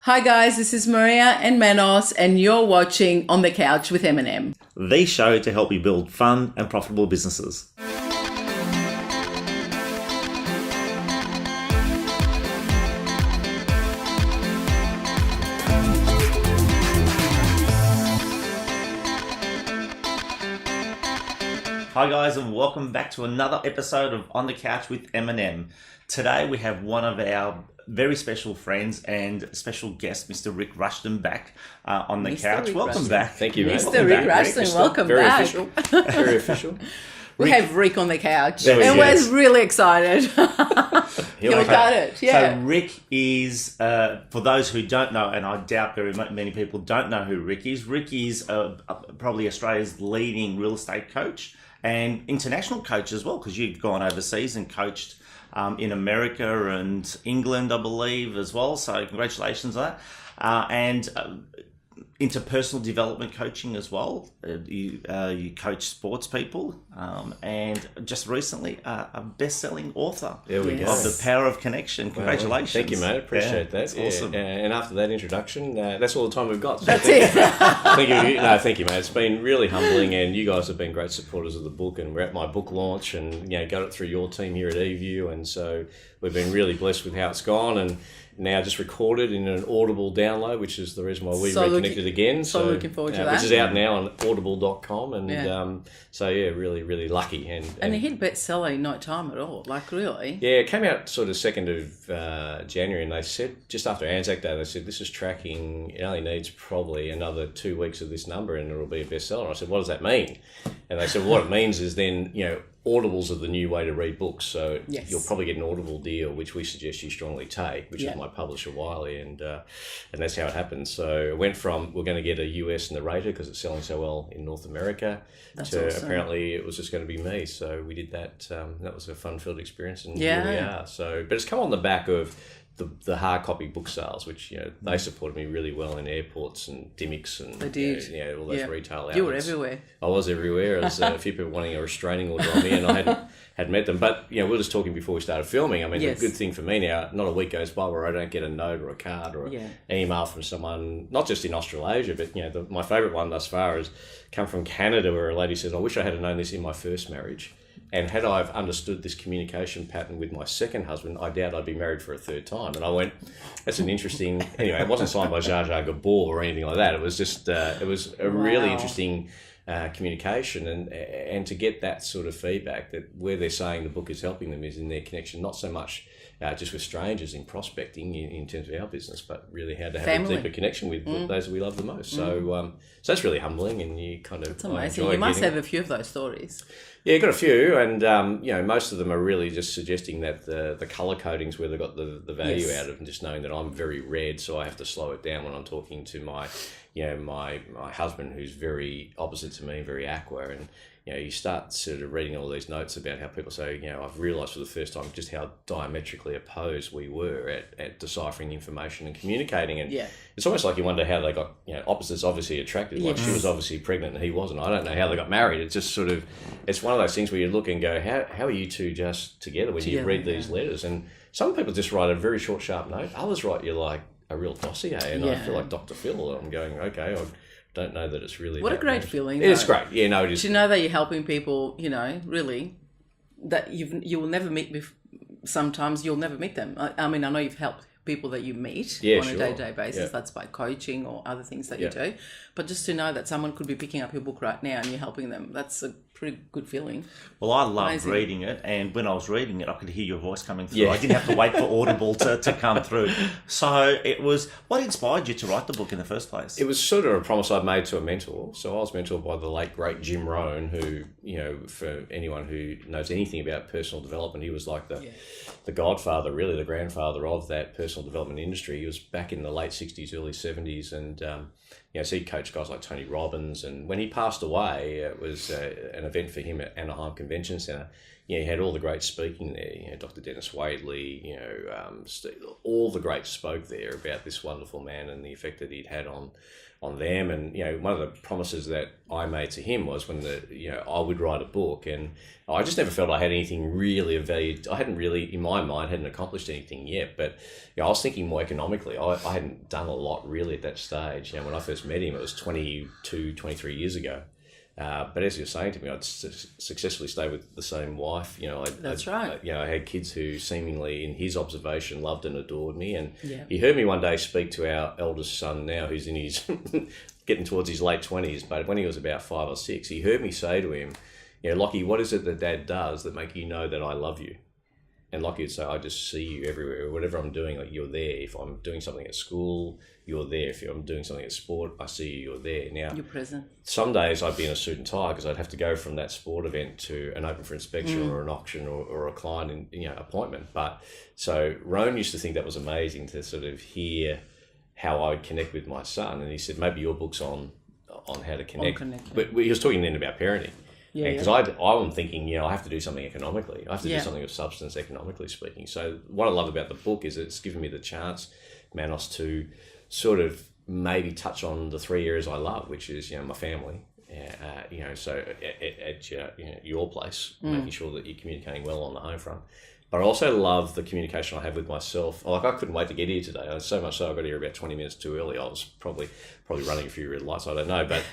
Hi guys, this is Maria and Manos, and you're watching On the Couch with M&M. The show to help you build fun and profitable businesses. Hi guys, and welcome back to another episode of On the Couch with M&M. Today we have one of our very special friends and special guest, Mr. Rik Rushton, back on the couch. Rik Welcome Rushton. back. Thank you, mate. Mr. Rik Rushton, welcome Very back. official. Very official. We have Rik on the couch, There and he we're is. really excited. Here You we got go. it, yeah. So Rik is, for those who don't know, and I doubt very many people don't know who Rik is probably Australia's leading real estate coach and international coach as well, because you've gone overseas and coached in America and England, I believe, as well. So congratulations on that. And into personal development coaching as well. You coach sports people, and just recently a best-selling author There we go. of The Power of Connection. Congratulations. Thank you, mate. Appreciate that. That's awesome. And after that introduction, that's all the time we've got. So That's it. Thank you. No, thank you, mate. It's been really humbling, and you guys have been great supporters of the book. And we're at my book launch, and got it through your team here at Eview, and so we've been really blessed with how it's gone. And now just recorded in an Audible download, which is the reason why we reconnected again. So looking forward to that. Which is out now on audible.com. And Yeah. really, really lucky. And it hit bestseller in no time at all, like really. Yeah, it came out sort of 2nd of January, and they said, just after Anzac Day, they said, this is tracking, it only needs probably another 2 weeks of this number and it'll be a bestseller. I said, what does that mean? And they said, well, what it means is then, Audibles are the new way to read books, so Yes. you'll probably get an Audible deal, which we suggest you strongly take, which Yeah. is my publisher Wiley, and that's how it happened. So it went from we're going to get a US narrator because it's selling so well in North America, That's to awesome. apparently it was just going to be me. So we did that. That was a fun-filled experience, and Yeah. here we are. So, but it's come on the back of the hard copy book sales, which they supported me really well in airports and Dimics and They did. all those retail outlets. You were everywhere. I was everywhere. There was a few people wanting a restraining order on me, and I hadn't met them. But we were just talking before we started filming. I mean, Yes. the good thing for me now, not a week goes by where I don't get a note or a card or an email from someone, not just in Australasia, but my favourite one thus far has come from Canada, where a lady says, "I wish I had known this in my first marriage. And had I understood this communication pattern with my second husband, I doubt I'd be married for a third time." And I went, that's an interesting... Anyway, it wasn't signed by Jar Jar Gabor or anything like that. It was just, it was a really interesting communication. And to get that sort of feedback, that where they're saying the book is helping them is in their connection, not so much just with strangers in prospecting in terms of our business, but really how to have Family. a deeper connection with those that we love the most. So that's really humbling, and you kind of... It's amazing. You must have a few of those stories. Yeah, got a few, and most of them are really just suggesting that the colour coding's where they got the value out of, and just knowing that I'm very red, so I have to slow it down when I'm talking to my husband, who's very opposite to me, very aqua, and you start sort of reading all these notes about how people say, I've realised for the first time just how diametrically opposed we were at deciphering information and communicating, and it's almost like you wonder how they got, opposites obviously attracted, like she was obviously pregnant and he wasn't. I don't know how they got married. It's just sort of, it's one of those things where you look and go, how are you two just together when you read these letters? And some people just write a very short, sharp note. Others write you like a real dossier, and I feel like Dr. Phil. I'm going, okay, I don't know that it's really... What a great feeling. It is great. Yeah, no, it is. To know that you're helping people, really, that you will never meet sometimes you'll never meet them. I mean, I know you've helped people that you meet on a day-to-day basis. That's by coaching or other things that you do. But just to know that someone could be picking up your book right now and you're helping them, that's a pretty good feeling. Well, I loved reading it, and when I was reading it, I could hear your voice coming through. I didn't have to wait for Audible to come through. So it was... What inspired you to write the book in the first place? It was sort of a promise I'd made to a mentor. So I was mentored by the late, great Jim Rohn, who, for anyone who knows anything about personal development, he was like the godfather, really the grandfather of that personal development industry. He was back in the late 60s, early 70s, and So he coached guys like Tony Robbins, and when he passed away, it was an event for him at Anaheim Convention Centre. He had all the greats speaking there. Dr. Dennis Wadley, all the greats spoke there about this wonderful man and the effect that he'd had on them. And one of the promises that I made to him was when I would write a book, and I just never felt I had anything really of value. I hadn't really, in my mind, hadn't accomplished anything yet. But I was thinking more economically. I hadn't done a lot really at that stage. When I first met him, it was 22, 23 years ago. But as you're saying to me, I'd successfully stay with the same wife. That's right. I had kids who seemingly, in his observation, loved and adored me. And he heard me one day speak to our eldest son now, who's in his getting towards his late 20s. But when he was about 5 or 6, he heard me say to him, Lockie, what is it that Dad does that make you know that I love you? And Lockie would say, I just see you everywhere. Whatever I'm doing, like, you're there. If I'm doing something at school, you're there. If I'm doing something at sport, I see you, you're there. Now, you're present. Some days I'd be in a suit and tie because I'd have to go from that sport event to an open for inspection or an auction or a client appointment. But so Roan used to think that was amazing to sort of hear how I would connect with my son. And he said, maybe your book's on how to connect. But he was talking then about parenting. Because I'm thinking, I have to do something economically. I have to do something of substance, economically speaking. So what I love about the book is it's given me the chance, Manos, to sort of maybe touch on the 3 areas I love, which is, my family. So at your place, making sure that you're communicating well on the home front. But I also love the communication I have with myself. Like, I couldn't wait to get here today. So much so I got here about 20 minutes too early. I was probably running a few red lights. I don't know, but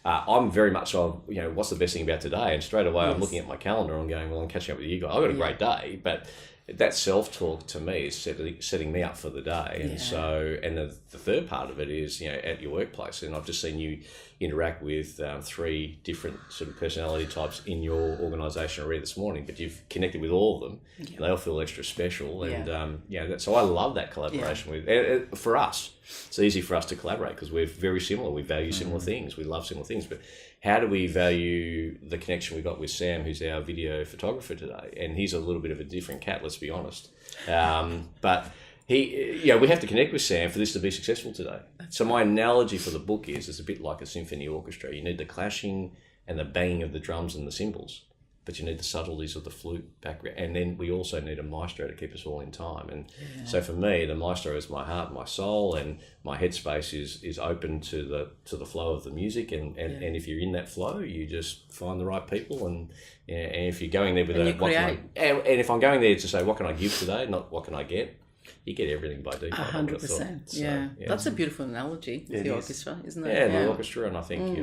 I'm very much of, what's the best thing about today? And straight away I'm looking at my calendar and I'm going, well, I'm catching up with you guys. I've got a great day, but that self-talk to me is setting me up for the day. And so, and the third part of it is, at your workplace. And I've just seen you interact with 3 different sort of personality types in your organisation already this morning, but you've connected with all of them. Yeah. They all feel extra special. And, so I love that collaboration with, for us, it's easy for us to collaborate because we're very similar. We value similar things. We love similar things. But how do we value the connection we got with Sam, who's our video photographer today? And he's a little bit of a different cat, let's be honest. But we have to connect with Sam for this to be successful today. So my analogy for the book is it's a bit like a symphony orchestra. You need the clashing and the banging of the drums and the cymbals, but you need the subtleties of the flute background. And then we also need a maestro to keep us all in time. And so for me, the maestro is my heart, my soul, and my headspace is open to the flow of the music. And if you're in that flow, you just find the right people. And if you're going there with and if I'm going there to say, what can I give today, not what can I get, you get everything by default. 100%. That's a beautiful analogy with the orchestra, isn't it? Yeah, the orchestra. And I think,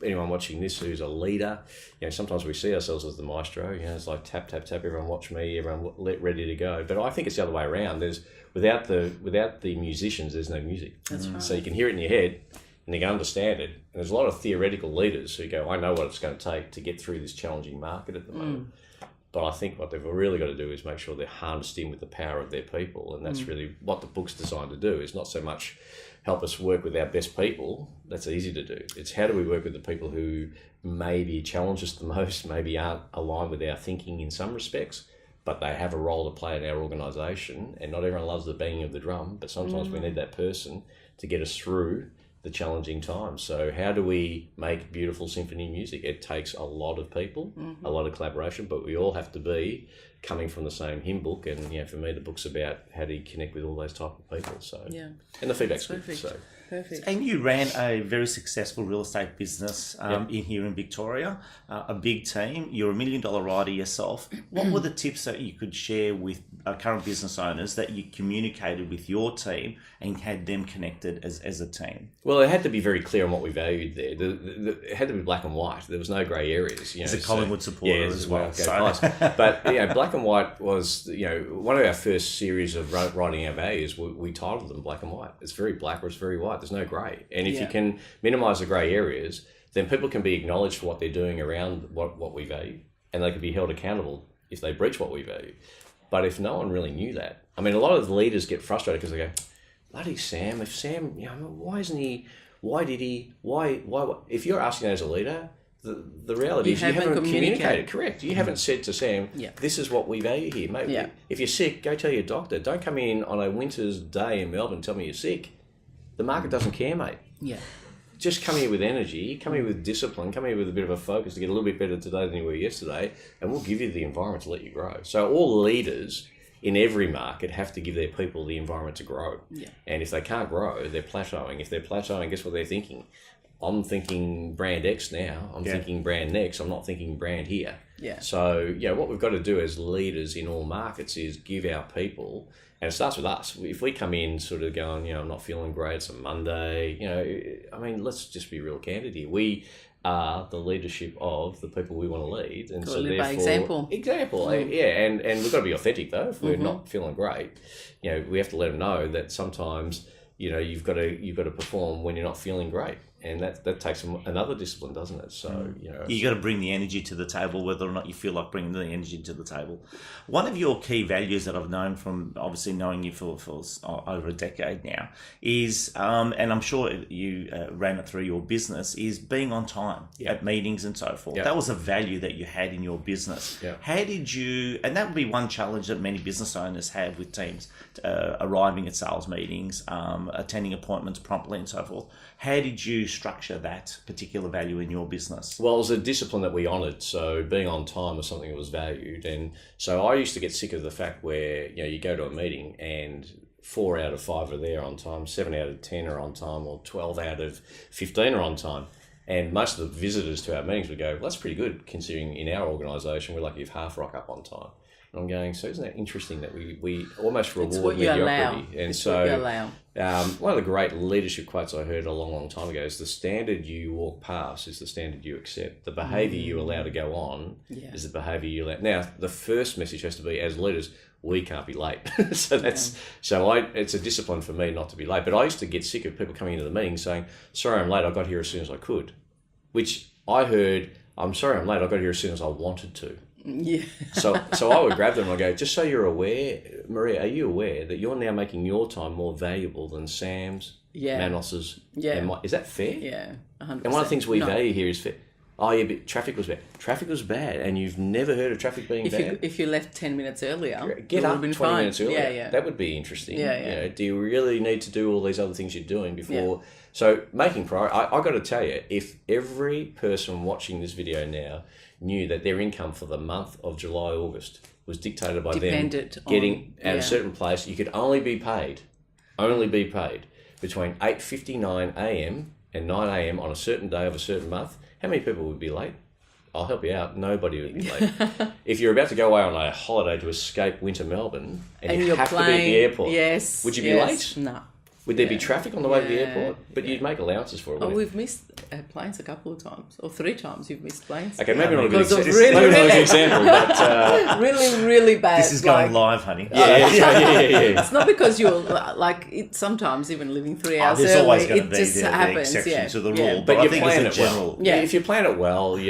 anyone watching this who's a leader, sometimes we see ourselves as the maestro. It's like tap, tap, tap, everyone watch me, everyone ready to go. But I think it's the other way around. Without the musicians, there's no music. That's right. So you can hear it in your head and you can understand it. And there's a lot of theoretical leaders who go, I know what it's going to take to get through this challenging market at the moment. But I think what they've really got to do is make sure they're harnessed in with the power of their people. And that's really what the book's designed to do. It's not so much help us work with our best people. That's easy to do. It's how do we work with the people who maybe challenge us the most, maybe aren't aligned with our thinking in some respects, but they have a role to play in our organisation. And not everyone loves the banging of the drum, but sometimes we need that person to get us through the challenging times. So how do we make beautiful symphony music? It takes a lot of people, a lot of collaboration, but we all have to be coming from the same hymn book. And for me, the book's about how do you connect with all those type of people. So and the feedback's good. So Perfect. And you ran a very successful real estate business in here in Victoria, a big team. You're $1 million rider yourself. What were the tips that you could share with current business owners that you communicated with your team and had them connected as a team? Well, it had to be very clear on what we valued there. It had to be black and white. There was no grey areas. As a Collingwood supporter as well. Nice. But black and white was one of our first series of writing our values. We titled them black and white. It's very black or it's very white. There's no grey. And if you can minimise the grey areas, then people can be acknowledged for what they're doing around what we value, and they can be held accountable if they breach what we value. But if no one really knew that, I mean, a lot of the leaders get frustrated because they go, bloody Sam, if Sam, why isn't he, why did he, why, if you're asking that as a leader, the reality is you haven't communicated. Correct. You haven't said to Sam, this is what we value here, mate. Yeah. If you're sick, go tell your doctor. Don't come in on a winter's day in Melbourne and tell me you're sick. The market doesn't care, mate. Yeah. just come here with energy, come here with discipline, come here with a bit of a focus to get a little bit better today than you were yesterday, and we'll give you the environment to let you grow. So all leaders in every market have to give their people the environment to grow. Yeah. And if they can't grow, they're plateauing. If they're plateauing, guess what they're thinking? I'm thinking brand X now. I'm thinking brand next. I'm not thinking brand here. Yeah. So, what we've got to do as leaders in all markets is give our people, and it starts with us. If we come in sort of going, I'm not feeling great, it's a Monday, let's just be real candid here. We are the leadership of the people we want to lead. And so therefore, by example. And we've got to be authentic though. If we're not feeling great, we have to let them know that sometimes, you've got to perform when you're not feeling great. And that takes another discipline, doesn't it? So, you got to bring the energy to the table, whether or not you feel like bringing the energy to the table. One of your key values that I've known from obviously knowing you for over a decade now is, and I'm sure you ran it through your business, is being on time at meetings and so forth. That was a value that you had in your business. How did you, and that would be one challenge that many business owners have with teams, arriving at sales meetings, attending appointments promptly and so forth. How did you structure that particular value in your business? Well, it was a discipline that we honoured. So being on time was something that was valued. And so I used to get sick of the fact where, you go to a meeting and 4 out of 5 are there on time, 7 out of 10 are on time, or 12 out of 15 are on time. And most of the visitors to our meetings would go, well, that's pretty good considering in our organisation, we're lucky if half rock up on time. And I'm going, so isn't that interesting that we almost reward mediocrity? And so one of the great leadership quotes I heard a long, long time ago is the standard you walk past is the standard you accept. The behaviour you allow to go on is the behaviour you allow. Now, the first message has to be, as leaders, we can't be late. It's a discipline for me not to be late. But I used to get sick of people coming into the meeting saying, sorry, I'm late, I got here as soon as I could. Which I heard, I'm sorry, I'm late, I got here as soon as I wanted to. Yeah. So I would grab them and I go, just so you're aware, Maria, are you aware that you're now making your time more valuable than Sam's, Manos's? And is that fair? Yeah, 100%. And one of the things we value here is fair. Oh, yeah, but traffic was bad. Traffic was bad, and you've never heard of traffic being bad? If you left 10 minutes earlier, get up 20 minutes earlier. Yeah. That would be interesting. Yeah. Do you really need to do all these other things you're doing before? Yeah. So making priority, I got to tell you, if every person watching this video now knew that their income for the month of July, August was dictated by them getting at a certain place, you could only be paid between 8:59 a.m. and 9 a.m. on a certain day of a certain month. How many people would be late? I'll help you out. Nobody would be late. If you're about to go away on a holiday to escape winter Melbourne and you have to be at the airport, would you be late? No. Would there be traffic on the way to the airport? But you'd make allowances for it, wouldn't you? We've missed planes a couple of times, or 3 times you've missed planes. Okay, maybe not a good example, but... really bad. This is going live, honey. Yeah. It's not because you're, sometimes even living 3 hours there's early, always going to be just happens. The exception to the rule. Yeah. But you I think plan it's it general. well. If you plan it well, how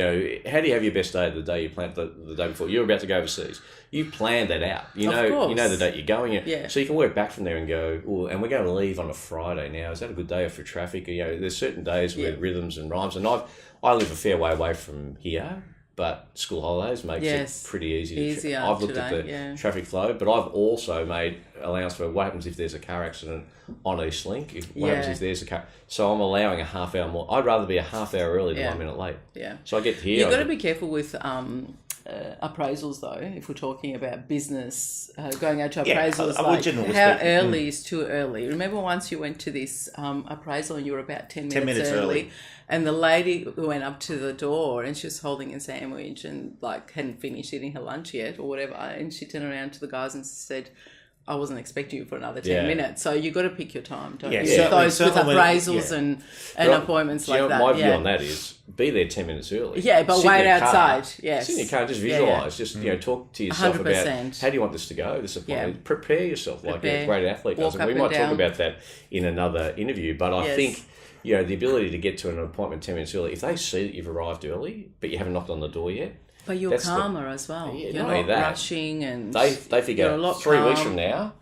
do you have your best day of the day? You plan the day before. You're about to go overseas. You plan that out. You know the date you're going. So you can work back from there and go, and we're going to leave on a Friday now. Is that a good day for traffic? There's certain days with rhythms and rhymes. And I live a fair way away from here, but school holidays makes it pretty easy. I've looked at the traffic flow, but I've also made allowance for what happens if there's a car accident on East Link. What happens if there's a car? So I'm allowing a half hour more. I'd rather be a half hour early than 1 minute late. Yeah. So I get here. You've got to be careful with appraisals though. If we're talking about business, going out to appraisals, how early is too early? Remember once you went to this appraisal and you were about 10 minutes early. And the lady went up to the door and she was holding a sandwich and hadn't finished eating her lunch yet or whatever. And she turned around to the guys and said, I wasn't expecting you for another 10 minutes. So you got to pick your time, don't you? With appraisals and appointments like that. My view on that is be there 10 minutes early. Yeah, but wait outside. Yes. Sit in your car, just visualise. Just talk to yourself 100%. About how do you want this to go, this appointment. Prepare yourself like a great athlete does. And we might talk about that in another interview. But I think the ability to get to an appointment 10 minutes early, if they see that you've arrived early, but you haven't knocked on the door yet. But you're calmer as well. You're not rushing and... They figure 3 weeks from now,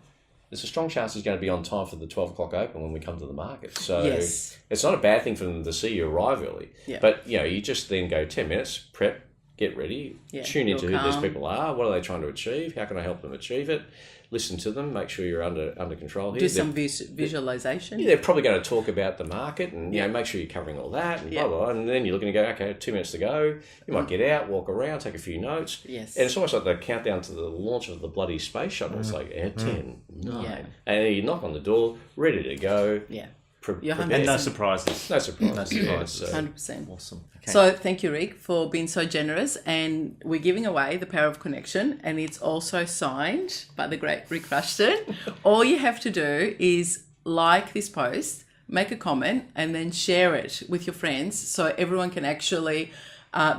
there's a strong chance he's going to be on time for the 12 o'clock open when we come to the market. So it's not a bad thing for them to see you arrive early. Yeah. But, you just then go 10 minutes, prep, get ready, tune into who these people are, what are they trying to achieve, how can I help them achieve it. listen to them, make sure you're under control here. Do some visualization. They're probably going to talk about the market and, make sure you're covering all that and blah, blah, blah. And then you're looking to go, okay, 2 minutes to go. You might get out, walk around, take a few notes. Yes. And it's almost like the countdown to the launch of the bloody space shuttle. It's like 10, 9. Yeah. And then you knock on the door, ready to go. Yeah. And no surprises. No surprises. 100%. Awesome. Okay. So thank you, Rik, for being so generous. And we're giving away the Power of Connection, and it's also signed by the great Rik Rushton. All you have to do is like this post, make a comment, and then share it with your friends so everyone can actually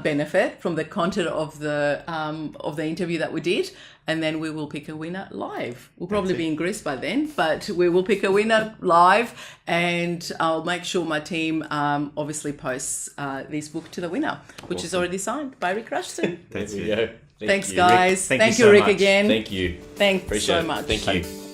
benefit from the content of the interview that we did. And then we will pick a winner live. We'll probably be in Greece by then, but we will pick a winner live, and I'll make sure my team obviously posts this book to the winner, which is already signed by Rik Rushton. Thanks, Thanks, guys. Rik, thank you, Rik, much. again. Thank you. Thanks Appreciate so it. much. Thank you.